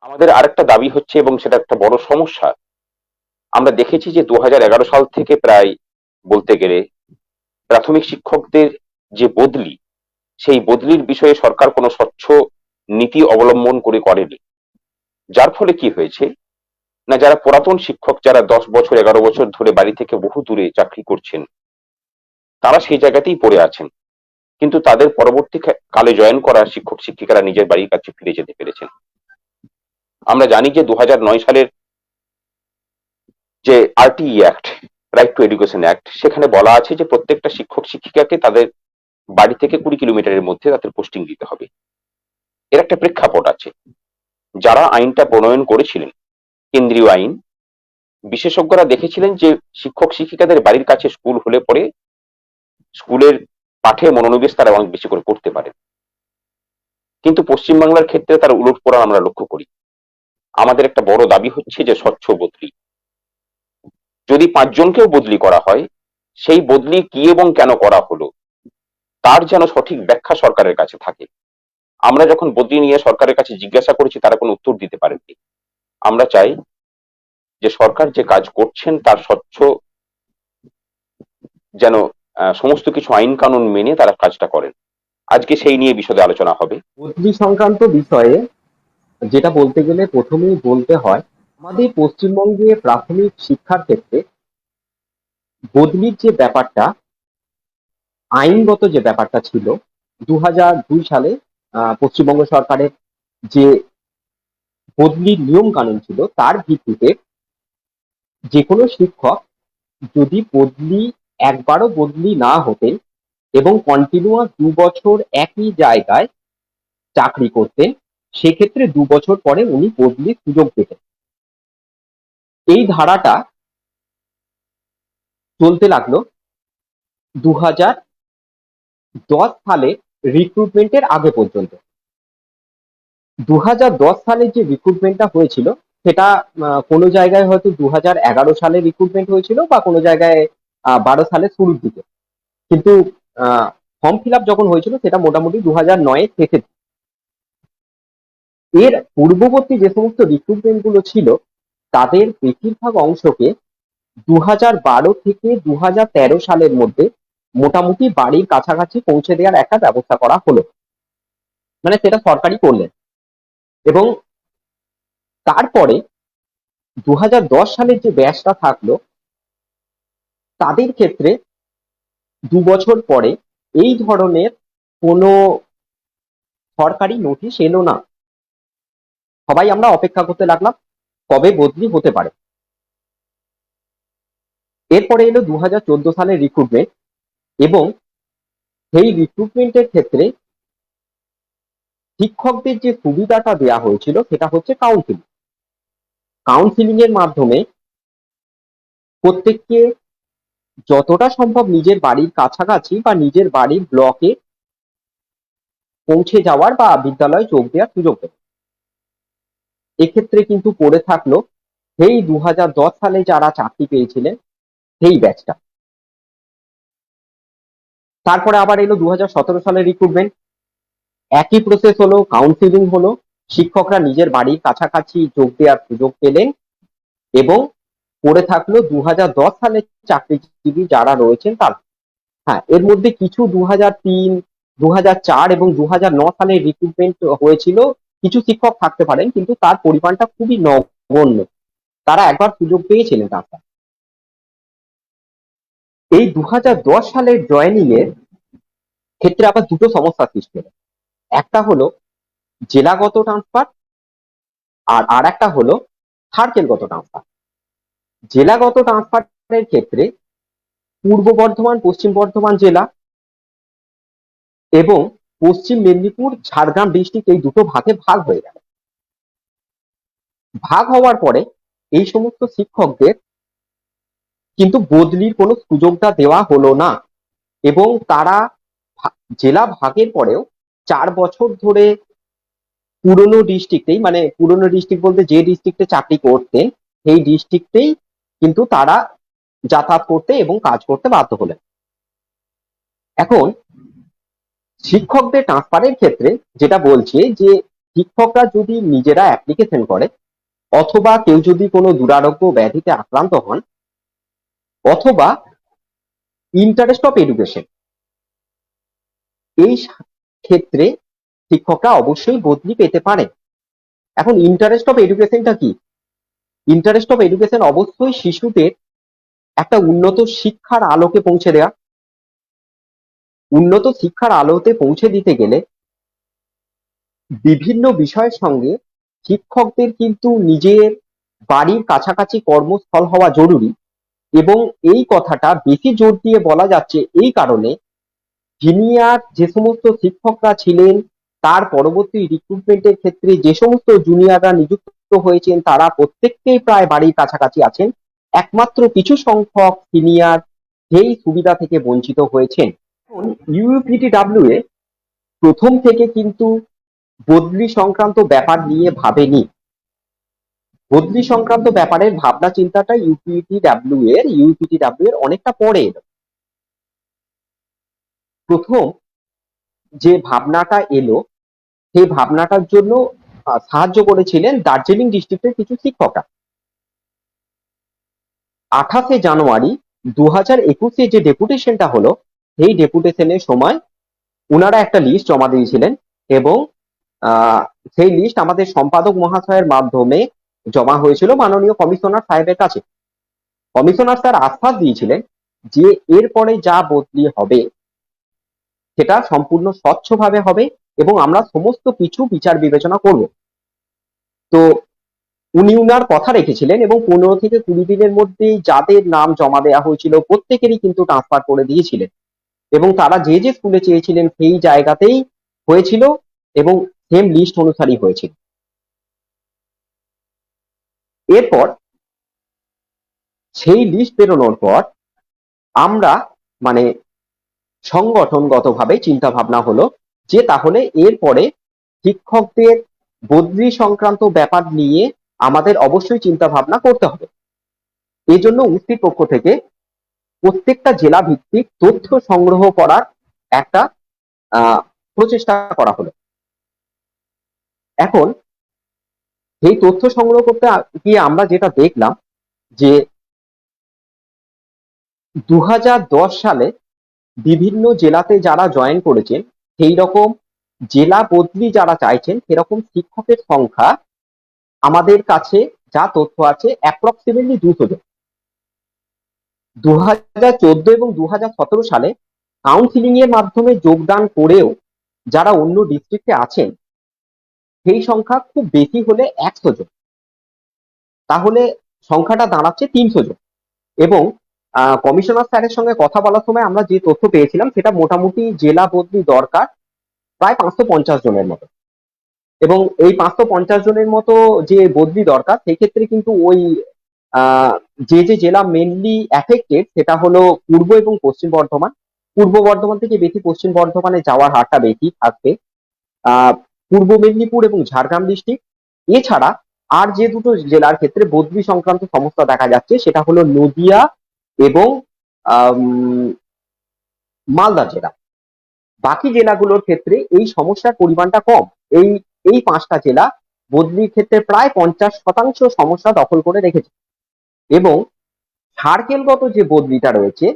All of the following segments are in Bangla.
আমাদের আরেকটা দাবি হচ্ছে এবং সেটা একটা বড় সমস্যা। আমরা দেখেছি যে 2011 সাল থেকে প্রায় বলতে গেলে প্রাথমিক শিক্ষকদের যে বদলি, সেই বদলির বিষয়ে সরকার কোনো স্বচ্ছ নীতি অবলম্বন করেনি। যার ফলে কি হয়েছে না, যারা পুরাতন শিক্ষক, যারা 10 বছর 11 বছর ধরে বাড়ি থেকে বহু দূরে চাকরি করছেন, তারা সেই জায়গাতেই পড়ে আছেন, কিন্তু তাদের পরবর্তী কালে জয়েন করা শিক্ষক শিক্ষিকারা নিজের বাড়ির কাছে ফিরে যেতে পেরেছেন। আমরা জানি যে 2009 সালের যে RTE act, right two education act, সেখানে বলা আছে যে প্রত্যেকটা শিক্ষক শিক্ষিকাকে তাদের বাড়ি থেকে 20 কিলোমিটারের মধ্যে তাদের পোস্টিং দিতে হবে। এর একটা প্রেক্ষাপট আছে। যারা আইনটা প্রণয়ন করেছিলেন, কেন্দ্রীয় আইন, বিশেষজ্ঞরা দেখেছিলেন যে শিক্ষক শিক্ষিকাদের বাড়ির কাছে স্কুল হলে পরে স্কুলের পাঠে মনোনিবেশ তারা অনেক বেশি করে করতে পারে, কিন্তু পশ্চিমবাংলার ক্ষেত্রে তার উলটপড়া আমরা লক্ষ্য করি। আমাদের একটা বড় দাবি হচ্ছে যে স্বচ্ছ বদলি, যদি 5 জনকেও বদলি করা হয়, সেই বদলি কি এবং কেন করা হলো তার যেন সঠিক ব্যাখ্যা সরকারের কাছে থাকে। আমরা যখন বদলি নিয়ে সরকারের কাছে জিজ্ঞাসা করেছি, তারা কোনো উত্তর দিতে পারেননি। আমরা চাই যে সরকার যে কাজ করছেন তার স্বচ্ছ, যেন সমস্ত কিছু আইন কানুন মেনে তারা কাজটা করেন। আজকে সেই নিয়ে বিশদে আলোচনা হবে। বদলি সংক্রান্ত বিষয়ে যেটা বলতে গেলে প্রথমেই বলতে হয়, আমাদের পশ্চিমবঙ্গে প্রাথমিক শিক্ষার ক্ষেত্রে বদলির যে ব্যাপারটা, আইনগত যে ব্যাপারটা ছিল 2002 সালে পশ্চিমবঙ্গ সরকারের যে বদলির নিয়ম কানুন ছিল, তার ভিত্তিতে যে কোনো শিক্ষক যদি একবারও বদলি না হতেন এবং কন্টিনিউয়াস 2 বছর একই জায়গায় চাকরি করতেন, সেক্ষেত্রে 2 বছর পরে উনি বদলির সুযোগ পেতেন। এই ধারাটা চলতে লাগলো 2010 সালে রিক্রুটমেন্টের আগে পর্যন্ত। 2010 সালে যে রিক্রুটমেন্টটা হয়েছিল সেটা কোনো জায়গায় হয়তো 2011 সালে রিক্রুটমেন্ট হয়েছিল বা কোনো জায়গায় 12 সালের শুরুর দিকে, কিন্তু ফর্ম ফিল আপ যখন হয়েছিল সেটা মোটামুটি 2009 শেষে। এর পূর্ববর্তী যে সমস্ত রিক্রুটমেন্ট গুলো ছিল তাদের বেশিরভাগ অংশকে 2012 থেকে 2013 সালের মধ্যে মোটামুটি বাড়ির কাছাকাছি পৌঁছে দেওয়ার একটা ব্যবস্থা করা হলো, মানে সেটা সরকারি করলেন। এবং তারপরে 2010 সালের যে ব্যাচটা থাকলো তাদের ক্ষেত্রে 2 বছর পরে এই ধরনের কোনো সরকারি নোটিশ এলো না। সবাই আমরা অপেক্ষা করতে লাগলাম কবে বদলি হতে পারে। এরপরে এলো 2014 সালের রিক্রুটমেন্ট, এবং সেই রিক্রুটমেন্টের ক্ষেত্রে শিক্ষকদের যে সুবিধাটা দেওয়া হয়েছিল সেটা হচ্ছে কাউন্সিলিং। কাউন্সিলিং এর মাধ্যমে প্রত্যেককে যতটা সম্ভব নিজের বাড়ির কাছাকাছি বা নিজের বাড়ির ব্লকে পৌঁছে যাওয়ার বা বিদ্যালয়ে যোগ দেওয়ার সুযোগ দেবে। এক্ষেত্রে কিন্তু পড়ে থাকলো সেই 2010 সালে যারা চাকরি পেয়েছিলেন সেই ব্যাচটা। তারপরে আবার এলো 2017 সালের রিক্রুটমেন্ট, একই প্রসেস হলো, কাউন্সিলিং হলো, শিক্ষকরা নিজের বাড়ির কাছাকাছি যোগ দেওয়ার সুযোগ পেলেন, এবং পড়ে থাকলো 2010 সালের চাকরিজীবী যারা রয়েছেন তারা। হ্যাঁ, এর মধ্যে কিছু 2003, 2004 এবং 2009 সালে রিক্রুটমেন্ট হয়েছিল, কিছু শিক্ষক থাকতে পারেন, কিন্তু তার পরিমাণটা খুবই নগণ্য, তারা একবার সুযোগ পেয়েছিলেন তারা। এই 2010 সালের জয়েনিং এর ক্ষেত্রে আবার দুটো সমস্যা সৃষ্টি হলো। একটা হলো জেলাগত ট্রান্সফার, আর একটা হলো সার্কেলগত ট্রান্সফার। জেলাগত ট্রান্সফারের ক্ষেত্রে পূর্ব বর্ধমান, পশ্চিম বর্ধমান জেলা এবং পশ্চিম মেদিনীপুর, ঝাড়গ্রাম ডিস্ট্রিক্ট, এই দুটো ভাগে ভাগ হয়ে গেল। ভাগ হওয়ার পরে এই সমস্ত শিক্ষকদের কিন্তু বদলির কোনো সুযোগটা দেওয়া হলো না, এবং তারা জেলা ভাগের পরেও 4 বছর ধরে পুরনো ডিস্ট্রিক্টেই, মানে পুরনো ডিস্ট্রিক্ট বলতে যে ডিস্ট্রিক্টে চাকরি করতেন সেই ডিস্ট্রিক্টেই কিন্তু তারা যাতায়াত করতে এবং কাজ করতে বাধ্য হলেন। এখন শিক্ষকদের ট্রান্সফারের ক্ষেত্রে যেটা বলছে যে শিক্ষকরা যদি নিজেরা অ্যাপ্লিকেশন করে, অথবা কেউ যদি কোনো দুরারোগ্য ব্যাধিতে আক্রান্ত হন, অথবা ইন্টারেস্ট অফ এডুকেশন, এই ক্ষেত্রে শিক্ষকরা অবশ্যই বদলি পেতে পারে। এখন ইন্টারেস্ট অফ এডুকেশনটা কি? ইন্টারেস্ট অফ এডুকেশন অবশ্যই শিশুদের একটা উন্নত শিক্ষার আলোকে পৌঁছে দেওয়া। উন্নত শিক্ষার আলোতে পৌঁছে দিতে গেলে বিভিন্ন বিষয়ের সঙ্গে শিক্ষকদের কিন্তু নিজের বাড়ির কাছাকাছি কর্মস্থল হওয়া জরুরি, এবং এই কথাটা বেশি জোর দিয়ে বলা যাচ্ছে এই কারণে, সিনিয়র যে সমস্ত শিক্ষকরা ছিলেন তার পরবর্তী রিক্রুটমেন্টের ক্ষেত্রে যে সমস্ত জুনিয়ররা নিযুক্ত হয়েছেন তারা প্রত্যেককেই প্রায় বাড়ির কাছাকাছি আছেন। একমাত্র কিছু সংখ্যক সিনিয়র সেই সুবিধা থেকে বঞ্চিত হয়েছেন। ইউপিটিডব্লিউ এ প্রথম থেকে কিন্তু বদলি সংক্রান্ত ব্যাপার নিয়ে ভাবেনি। বদলি সংক্রান্ত ব্যাপারের ভাবনা চিন্তাটা ইউপিটিডব্লিউ এর অনেকটা পরে এলো। প্রথম যে ভাবনাটা এলো সেই ভাবনাটার জন্য সাহায্য করেছিলেন দার্জিলিং ডিস্ট্রিক্টের কিছু শিক্ষকরা। 28শে জানুয়ারি 2021 যে ডেপুটেশনটা হলো, সেই ডেপুটেশনের সময় ওনারা একটা লিস্ট জমা দিয়েছিলেন, এবং সেই লিস্ট আমাদের সম্পাদক মহাশয়ের মাধ্যমে জমা হয়েছিল মাননীয় কমিশনার সাহেবের কাছে। কমিশনার স্যার আশ্বাস দিয়েছিলেন যে এরপরে যা বদলি হবে সেটা সম্পূর্ণ স্বচ্ছভাবে হবে এবং আমরা সমস্ত কিছু বিচার বিবেচনা করব। তো উনি উনার কথা রেখেছিলেন, এবং 15 থেকে 20 দিনের মধ্যেই যাদের নাম জমা দেওয়া হয়েছিল প্রত্যেকেরই কিন্তু ট্রান্সফার করে দিয়েছিলেন, এবং তারা যে যে স্কুলে চেয়েছিলেন সেই জায়গাতেই হয়েছিল, এবং সেম লিস্ট অনুসারেই হয়েছিল। এরপর সেই লিস্ট বেরোনোর পর আমরা মানে সংগঠনগতভাবে চিন্তা ভাবনা হলো যে তাহলে এরপরে শিক্ষকদের বদলি সংক্রান্ত ব্যাপার নিয়ে আমাদের অবশ্যই চিন্তা ভাবনা করতে হবে। এই জন্য উক্তির পক্ষ থেকে প্রত্যেকটা জেলা ভিত্তিক তথ্য সংগ্রহ করার একটা প্রচেষ্টা করা হলো। এখন এই তথ্য সংগ্রহ করতে গিয়ে আমরা যেটা দেখলাম যে 2010 সালে বিভিন্ন জেলাতে যারা জয়েন করেছেন সেই রকম জেলা বদলি যারা চাইছেন সেরকম শিক্ষকের সংখ্যা আমাদের কাছে যা তথ্য আছে অ্যাপ্রক্সিমেটলি 200 জন। 2014 এবং 2017 সালে কাউন্সিলিং এর মাধ্যমে যোগদান করেও যারা অন্য ডিস্ট্রিক্টে আছেন সেই সংখ্যা খুব বেশি হলে 100 জন, তাহলে সংখ্যাটা দাঁড়াচ্ছে 300 জন। এবং কমিশনার স্যারের সঙ্গে কথা বলার সময় আমরা যে তথ্য পেয়েছিলাম সেটা মোটামুটি জেলা বদলি দরকার প্রায় 550 জনের মতো, এবং এই 550 জনের মতো যে বদলি দরকার সেই ক্ষেত্রে কিন্তু ওই যে যে জেলা মেনলি এফেক্টেড সেটা হলো পূর্ব এবং পশ্চিম বর্ধমান। পূর্ব বর্ধমান থেকে বেশি পশ্চিম বর্ধমানে যাওয়ার হারটা বেশি থাকবে। পূর্ব মেদিনীপুর এবং ঝাড়গ্রাম ডিস্ট্রিক্ট, এছাড়া আর যে দুটো জেলার ক্ষেত্রে বদলি সংক্রান্ত সমস্যা দেখা যাচ্ছে সেটা হলো নদিয়া এবং মালদা জেলা। বাকি জেলাগুলোর ক্ষেত্রে এই সমস্যার পরিমাণটা কম। এই এই 5টা জেলা বদলির ক্ষেত্রে প্রায় 50% সমস্যা দখল করে রেখেছে, এবং সার্কেলগত যে বদলিটা রয়েছে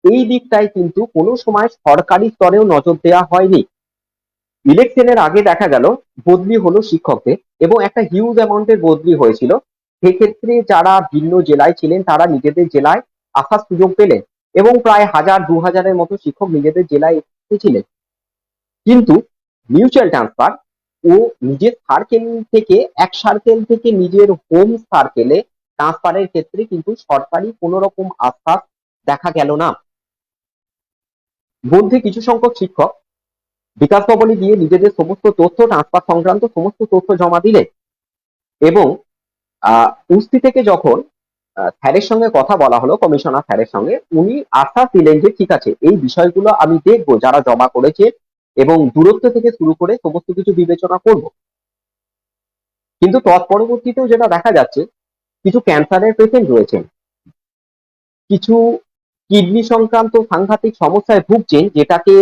এই দিকটায় কিন্তু কোনো সময় সরকারি স্তরেও নজর দেওয়া হয়নি। ইলেকশনের আগে দেখা গেল বদলি হলো শিক্ষকদের, এবং একটা হিউজ অ্যামাউন্টের বদলি হয়েছিল। সেক্ষেত্রে যারা ভিন্ন জেলায় ছিলেন তারা নিজেদের জেলায় আসার সুযোগ পেলেন, এবং প্রায় 1000-2000-এর মতো শিক্ষক নিজেদের জেলায় এসেছিলেন। কিন্তু মিউচুয়াল ট্রান্সফার ও নিজের সার্কেল থেকে এক সার্কেল থেকে নিজের হোম সার্কেলে ট্রান্সফারের ক্ষেত্রে কিন্তু সরকারি কোনো রকম আশ্বাস দেখা গেল না। মধ্যে কিছু সংখ্যক শিক্ষক বিকাশ ভবনে গিয়ে নিজেদের সমস্ত তথ্য ট্রান্সফার সংক্রান্ত সমস্ত তথ্য জমা দিলেন, এবং উস্তি থেকে যখন স্যারের সঙ্গে কথা বলা হলো কমিশনার স্যারের সঙ্গে, উনি আশ্বাস দিলেন যে ঠিক আছে এই বিষয়গুলো আমি দেখবো যারা জমা করেছে, এবং দূরত্ব থেকে শুরু করে সমস্ত কিছু বিবেচনা করব। কিন্তু তৎপরবর্তীতেও যেটা দেখা যাচ্ছে কিছু ক্যান্সারের পেশেন্ট রয়েছেন, কিছু কিডনি সংক্রান্ত সাংঘাতিক সমস্যায় ভুগছেন, যেটাকে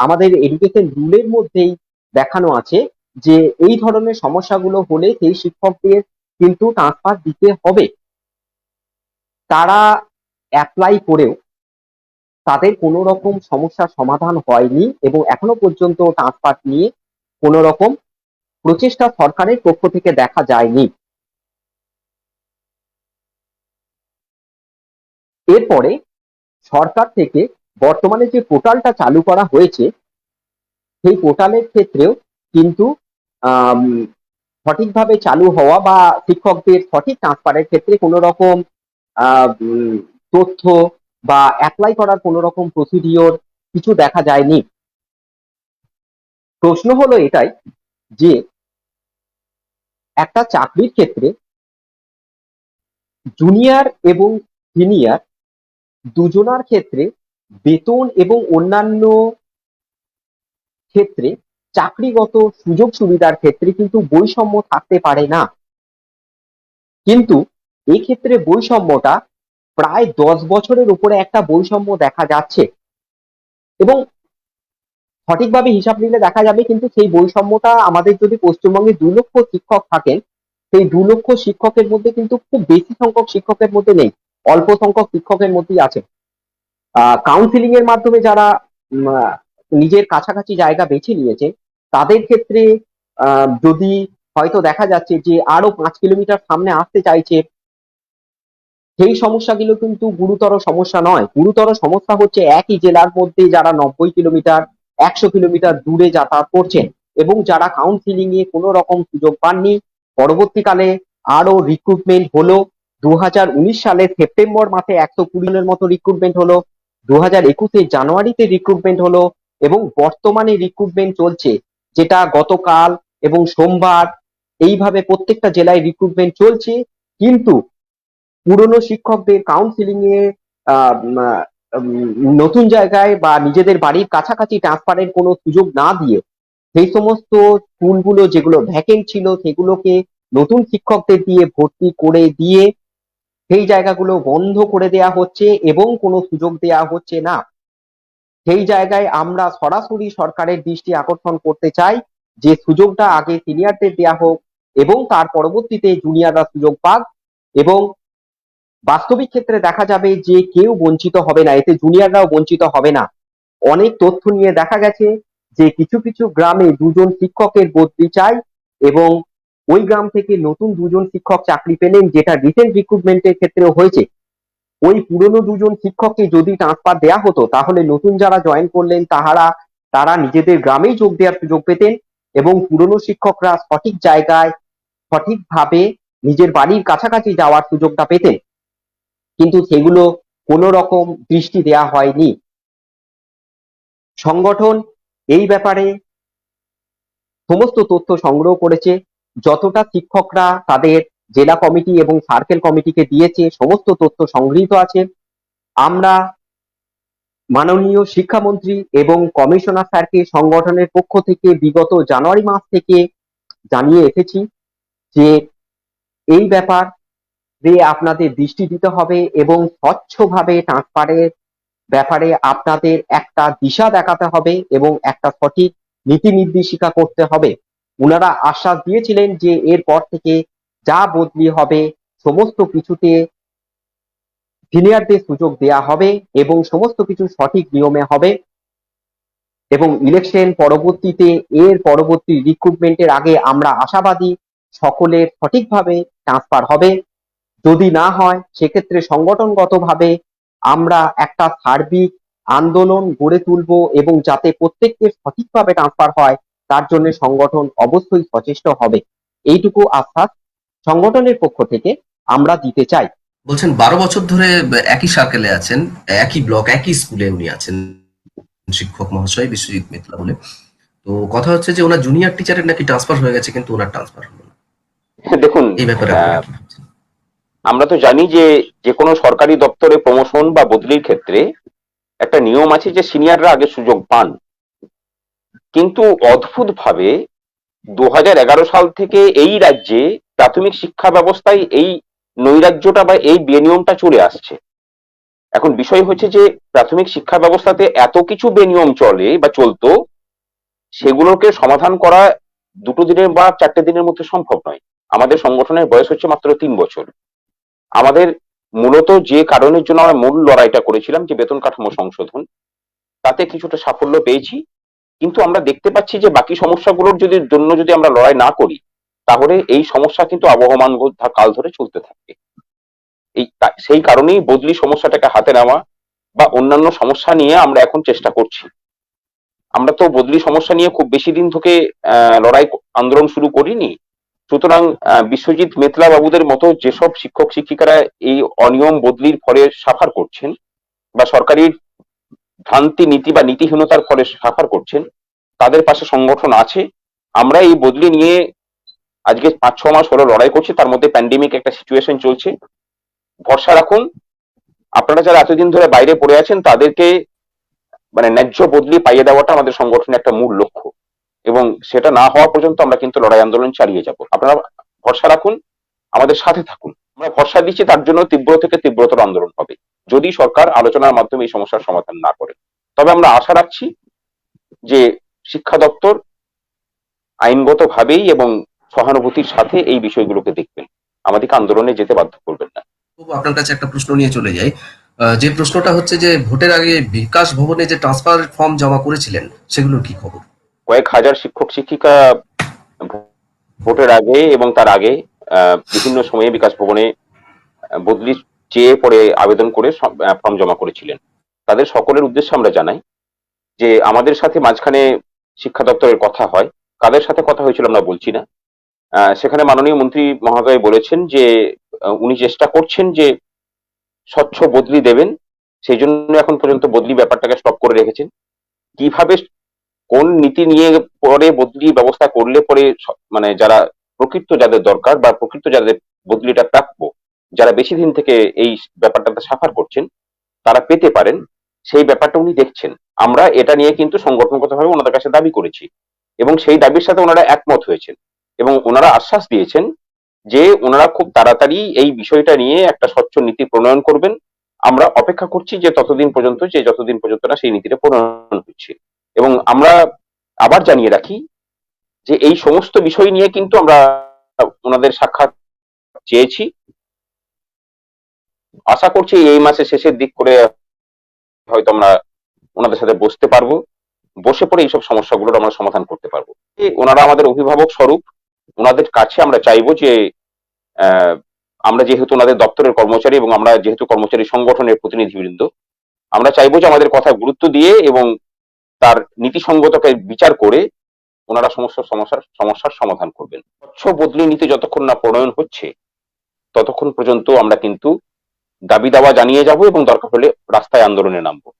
আমাদের এডুকেশন রুলের মধ্যেই দেখানো আছে যে এই ধরনের সমস্যাগুলো হলে সেই শিক্ষকদের কিন্তু ট্রান্সফার দিতে হবে। তারা অ্যাপ্লাই করেও তাদের কোনো রকম সমস্যার সমাধান হয়নি এবং এখনো পর্যন্ত ট্রান্সফার নিয়ে কোনো রকম প্রচেষ্টা সরকারের পক্ষ থেকে দেখা যায়নি। এরপরে সরকার থেকে বর্তমানে যে পোর্টালটা চালু করা হয়েছে সেই পোর্টালের ক্ষেত্রেও কিন্তু আম, সঠিকভাবে চালু হওয়া বা শিক্ষকদের সঠিক ট্রান্সফারের ক্ষেত্রে কোনো রকম তথ্য বা অ্যাপ্লাই করার কোনো রকম প্রসিডিওর কিছু দেখা যায়নি। প্রশ্ন হলো এটাই যে একটা চাকরির ক্ষেত্রে জুনিয়র এবং সিনিয়র দুজনার ক্ষেত্রে বেতন এবং অন্যান্য ক্ষেত্রে চাকরিগত সুযোগ সুবিধার ক্ষেত্রে কিন্তু বৈষম্য থাকতে পারে না, কিন্তু এক্ষেত্রে বৈষম্যটা প্রায় 10 বছরের উপরে একটা বৈষম্য দেখা যাচ্ছে এবং সঠিকভাবে হিসাব নিলে দেখা যাবে কিন্তু সেই বৈষম্যটা আমাদের যদি পশ্চিমবঙ্গে 2 লক্ষ শিক্ষক থাকেন সেই 2 লক্ষ শিক্ষকের মধ্যে কিন্তু খুব বেশি সংখ্যক শিক্ষকের মধ্যে নেই, অল্প সংখ্যক শিক্ষকের মধ্যেই আছে। কাউন্সিলিং এর মাধ্যমে যারা নিজের কাছাকাছি জায়গা বেছে নিয়েছে তাদের ক্ষেত্রে যদি হয়তো দেখা যাচ্ছে যে আরো 5 কিলোমিটার সামনে আসতে চাইছে, সেই সমস্যাগুলো কিন্তু গুরুতর সমস্যা নয়। গুরুতর সমস্যা হচ্ছে একই জেলার মধ্যে যারা 90 কিলোমিটার 100 কিলোমিটার দূরে যাতায়াত করছেন এবং যারা কাউন্সিলিং এ কোনো রকম সুযোগ পাননি। পরবর্তীকালে আরো রিক্রুটমেন্ট হলো, 2019 সালের সেপ্টেম্বর মাসে 120 জনের মতো রিক্রুটমেন্ট হলো, 2021 জানুয়ারিতে রিক্রুটমেন্ট হলো এবং বর্তমানে রিক্রুটমেন্ট চলছে, যেটা গতকাল এবং সোমবার এইভাবে প্রত্যেকটা জেলায় রিক্রুটমেন্ট চলছে। কিন্তু পুরনো শিক্ষকদের কাউন্সিলিং এ নতুন জায়গায় বা নিজেদের বাড়ির কাছাকাছি ট্রান্সফারের কোনো সুযোগ না দিয়ে সেই সমস্ত স্কুলগুলো যেগুলো ভ্যাকেন্ট ছিল সেগুলোকে নতুন শিক্ষকদের দিয়ে ভর্তি করে দিয়ে সেই জায়গাগুলো বন্ধ করে দেয়া হচ্ছে এবং কোনো সুযোগ দেয়া হচ্ছে না। সেই জায়গায় আমরা সরাসরি সরকারের দৃষ্টি আকর্ষণ করতে চাই যে সুযোগটা আগে সিনিয়রদের দেয়া হোক এবং তার পরবর্তীতে জুনিয়ররা সুযোগ পাক এবং বাস্তবিক ক্ষেত্রে দেখা যাবে যে কেউ বঞ্চিত হবে না, এতে জুনিয়ররাও বঞ্চিত হবে না। অনেক তথ্য নিয়ে দেখা গেছে যে কিছু কিছু গ্রামে 2 জন শিক্ষকের বদলি চাই এবং ওই গ্রাম থেকে নতুন 2 জন শিক্ষক চাকরি পেলেন, যেটা রিসেন্ট রিক্রুটমেন্টের ক্ষেত্রেও হয়েছে। ওই পুরনো 2 জন শিক্ষককে যদি ট্রান্সফার দেয়া হতো তাহলে নতুন যারা জয়েন করলেন তারা নিজেদের গ্রামেই যোগ দেওয়ার সুযোগ পেতেন এবং পুরনো শিক্ষকরা সঠিক জায়গায় সঠিকভাবে নিজের বাড়ির কাছাকাছি যাওয়ার সুযোগটা পেতেন, কিন্তু সেগুলো কোনো রকম দৃষ্টি দেয়া হয়নি। সংগঠন এই ব্যাপারে সমস্ত তথ্য সংগ্রহ করেছে, যতটা শিক্ষকরা তাদের জেলা কমিটি এবং সার্কেল কমিটিকে দিয়েছে সমস্ত তথ্য সংগৃহীত আছে। আমরা মাননীয় শিক্ষামন্ত্রী এবং কমিশনার স্যারকে সংগঠনের পক্ষ থেকে বিগত জানুয়ারি মাস থেকে জানিয়ে এসেছি যে এই ব্যাপারে আপনাদের দৃষ্টি দিতে হবে এবং স্বচ্ছভাবে ট্রান্সফারের ব্যাপারে আপনাদের একটা দিশা দেখাতে হবে এবং একটা সঠিক নীতি নির্দেশিকা করতে হবে। উনারা আশ্বাস দিয়েছিলেন যে এরপর থেকে যা বদলি হবে সমস্ত কিছুতে সিনিয়রদের সুযোগ দেয়া হবে এবং সমস্ত কিছু সঠিক নিয়মে হবে এবং ইলেকশন পরবর্তীতে এর পরবর্তী রিক্রুটমেন্টের আগে আমরা আশাবাদী সকলের সঠিকভাবে ট্রান্সফার হবে। যদি না হয় সেক্ষেত্রে সংগঠনগতভাবে আমরা একটা সার্বিক আন্দোলন গড়ে তুলব এবং যাতে প্রত্যেকের সঠিকভাবে ট্রান্সফার হয় তার জন্য সংগঠন অবশ্যই সচেষ্ট হবে। এইটুকু আশ্বাস সংগঠনের পক্ষ থেকে আমরা দিতে চাই। বলছেন 12 বছর ধরে একই সার্কেলে আছেন, একই ব্লক একই স্কুলে উনি আছেন, শিক্ষক মহাশয় বিশ্বজিৎ মিত্রা বলে। তো কথা হচ্ছে যে ওনার জুনিয়র টিচারের নাকি ট্রান্সফার হয়ে গেছে কিন্তু ওনার ট্রান্সফার হলো না। দেখুন, এই ব্যাপারে আপনারা কি ভাবছেন? আমরা তো জানি যে যে কোনো সরকারি দপ্তরে প্রমোশন বা বদলির ক্ষেত্রে একটা নিয়ম আছে যে সিনিয়ররা আগে সুযোগ পান, কিন্তু অদ্ভুত ভাবে 2011 সাল থেকে এই রাজ্যে প্রাথমিক শিক্ষা ব্যবস্থায় এই নৈরাজ্যটা বা এই বেনিয়মটা চলে আসছে। এখন বিষয় হচ্ছে যে প্রাথমিক শিক্ষা ব্যবস্থাতে এত কিছু বেনিয়ম চলে বা চলতো, সেগুলোকে সমাধান করা 2 দিনের বা 4 দিনের মধ্যে সম্ভব নয়। আমাদের সংগঠনের বয়স হচ্ছে মাত্র 3 বছর। আমাদের মূলত যে কারণের জন্য আমরা মূল লড়াইটা করেছিলাম, যে বেতন কাঠামো সংশোধন, তাতে কিছুটা সাফল্য পেয়েছি। কিন্তু আমরা দেখতে পাচ্ছি যে বাকি সমস্যাগুলোর জন্য যদি আমরা লড়াই না করি, তাহলে এই সমস্যা কিন্তু আবহমান কাল ধরে চলতে থাকবে। সেই কারণেই বদলি সমস্যাটাকে হাতে নেওয়া বা অন্যান্য সমস্যা নিয়ে আমরা এখন চেষ্টা করছি। আমরা তো বদলি সমস্যা নিয়ে খুব বেশি দিন থেকে লড়াই আন্দোলন শুরু করিনি। সুতরাং বিশ্বজিৎ মেতলা বাবুদের মতো যেসব শিক্ষক শিক্ষিকারা এই অনিয়ম বদলির ফলে সাফার করছেন বা সরকারি ভ্রান্তি নীতি বা নীতিহীনতার ফলে সাফার করছেন, তাদের পাশে সংগঠন আছে। আমরা এই বদলি নিয়ে আজকে 5-6 মাস হলো লড়াই করছি, তার মধ্যে প্যান্ডেমিক একটা সিচুয়েশন চলছে। ভরসা রাখুন, আপনারা যারা এতদিন ধরে বাইরে পড়ে আছেন তাদেরকে মানে ন্যায্য বদলি পাইয়ে দেওয়াটা আমাদের সংগঠনের একটা মূল লক্ষ্য, এবং সেটা না হওয়া পর্যন্ত আমরা কিন্তু লড়াই আন্দোলন চালিয়ে যাব। আপনারা ভরসা রাখুন, আমাদের সাথে থাকুন। আমরা ভরসা দিচ্ছি তার জন্য তীব্র থেকে তীব্রতর আন্দোলন হবে যদি সরকার আলোচনার মাধ্যমে এই সমস্যার সমাধান না করে। তবে আমরা আশা রাখছি যে শিক্ষা দপ্তর আইনগত ভাবেই এবং সহানুভূতির সাথে এই বিষয়গুলোকে দেখবেন, আমাদেরকে আন্দোলনে যেতে বাধ্য করবেন না। তবু আপনার কাছে একটা প্রশ্ন নিয়ে চলে যাই। যে প্রশ্নটা হচ্ছে যে ভোটের আগে বিকাশ ভবনে যে ট্রান্সফার ফর্ম জমা করেছিলেন সেগুলোর কি খবর? কয়েক হাজার শিক্ষক শিক্ষিকা ভোটের আগে এবং তার আগে বিভিন্ন সময়ে বিকাশ ভবনে বদলি চেয়ে পরে আবেদন করে ফর্ম জমা করেছিলেন। তাদের সকলের উদ্দেশ্যে আমরা জানাই যে আমাদের সাথে মাঝখানে শিক্ষা দপ্তরের কথা হয়, কাদের সাথে কথা হয়েছিল আমরা বলছি না। সেখানে মাননীয় মন্ত্রী মহোদয় বলেছেন যে উনি চেষ্টা করছেন যে স্বচ্ছ বদলি দেবেন, সেই জন্য এখন পর্যন্ত বদলি ব্যাপারটাকে স্টপ করে রেখেছেন। কিভাবে কোন নীতি নিয়ে পরে বদলি ব্যবস্থা করলে পরে মানে যারা প্রকৃত যাদের দরকার বা প্রকৃত যাদের বদলিটা প্রাপ্য, যারা বেশি দিন থেকে এই ব্যাপারটাতে সাফার করছেন, তারা পেতে পারেন, সেই ব্যাপারটা উনি দেখছেন। আমরা এটা নিয়ে কিন্তু সংগঠনগতভাবে ওনাদের কাছে দাবি করেছি এবং সেই দাবির সাথে ওনারা একমত হয়েছেন এবং ওনারা আশ্বাস দিয়েছেন যে ওনারা খুব তাড়াতাড়ি এই বিষয়টা নিয়ে একটা স্বচ্ছ নীতি প্রণয়ন করবেন। আমরা অপেক্ষা করছি যে যতদিন পর্যন্ত না সেই নীতিটা প্রণয়ন হচ্ছে। এবং আমরা আবার জানিয়ে রাখি যে এই সমস্ত বিষয় নিয়ে কিন্তু আমরা ওনাদের সাক্ষাৎ চেয়েছি। আশা করছি এই মাসের শেষের দিক করে হয়তো আমরা ওনাদের সাথে বসতে পারবো, বসে পড়ে এইসব সমস্যাগুলোর আমরা সমাধান করতে পারবো। ওনারা আমাদের অভিভাবক স্বরূপ, ওনাদের কাছে আমরা চাইবো যে আমরা যেহেতু ওনাদের দপ্তরের কর্মচারী এবং আমরা যেহেতু কর্মচারী সংগঠনের প্রতিনিধিবৃন্দ, আমরা চাইবো যে আমাদের কথা গুরুত্ব দিয়ে এবং তার নীতিসঙ্গতকে বিচার করে ওনারা সমস্যার সমাধান করবেন। স্বচ্ছ বদলি নীতি যতক্ষণ না প্রণয়ন হচ্ছে ততক্ষণ পর্যন্ত আমরা কিন্তু দাবি দাওয়া জানিয়ে যাব এবং দরকার হলে রাস্তায় আন্দোলনে নামবো।